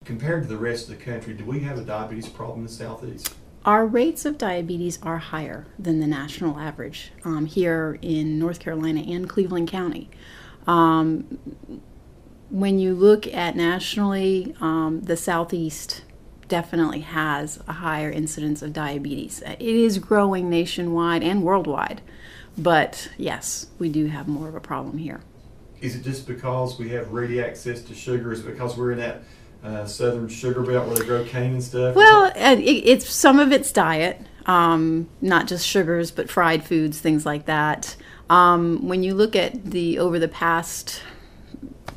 Compared to the rest of the country, do we have a diabetes problem in the Southeast? Our rates of diabetes are higher than the national average here in North Carolina and Cleveland County. When you look at nationally, the Southeast definitely has a higher incidence of diabetes. It is growing nationwide and worldwide, but yes, we do have more of a problem here. Is it just because we have ready access to sugar? Is it because we're in that southern sugar belt where they grow cane and stuff? Well, it's some of it's diet, not just sugars, but fried foods, things like that. When you look at over the past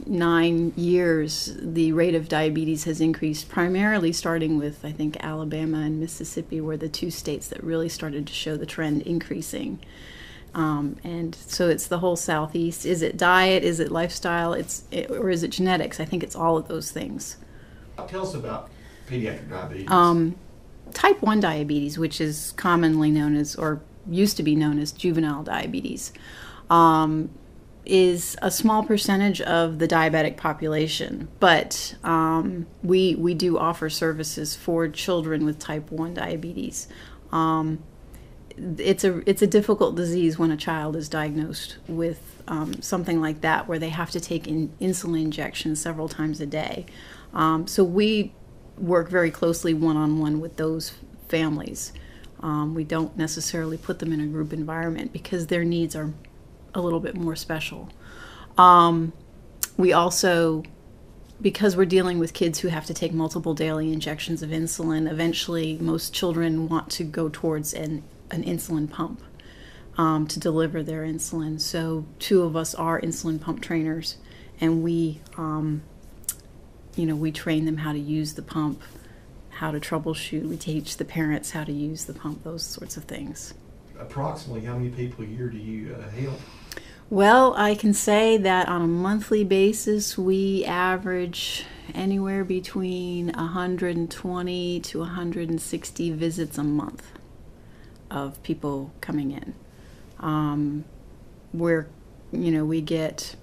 9 years, the rate of diabetes has increased, primarily starting with, I think, Alabama and Mississippi were the two states that really started to show the trend increasing. And so it's the whole Southeast. Is it diet? Is it lifestyle? Or is it genetics? I think it's all of those things. Tell us about pediatric diabetes. Type 1 diabetes, which is commonly known as, or used to be known as juvenile diabetes, is a small percentage of the diabetic population, but we do offer services for children with type 1 diabetes. It's a difficult disease when a child is diagnosed with something like that, where they have to take insulin injections several times a day. So we work very closely one-on-one with those families. We don't necessarily put them in a group environment because their needs are a little bit more special. We also, because we're dealing with kids who have to take multiple daily injections of insulin, eventually most children want to go towards an insulin pump to deliver their insulin. So 2 of us are insulin pump trainers, and we train them how to use the pump, how to troubleshoot. We teach the parents how to use the pump, those sorts of things. Approximately how many people a year do you help? Well, I can say that on a monthly basis, we average anywhere between 120 to 160 visits a month of people coming in. We get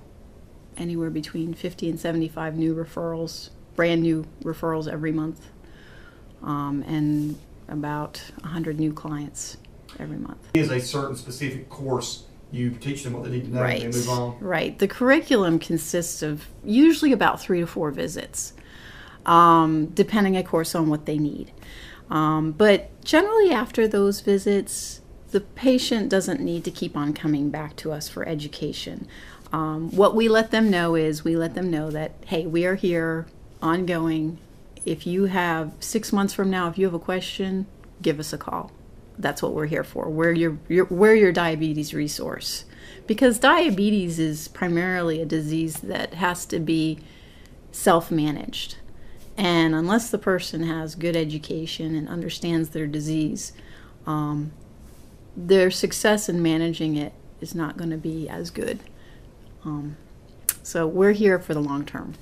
anywhere between 50 and 75 new referrals, brand new referrals every month, and about 100 new clients every month. Is a certain specific course you teach them what they need to know and they move on? Right. The curriculum consists of usually about 3 to 4 visits, depending, of course, on what they need. But generally after those visits, the patient doesn't need to keep on coming back to us for education. What we let them know is that, hey, we are here ongoing. If you have 6 months from now, if you have a question, give us a call. That's what we're here for. We're your diabetes resource. Because diabetes is primarily a disease that has to be self-managed. And unless the person has good education and understands their disease, their success in managing it is not going to be as good. So we're here for the long term.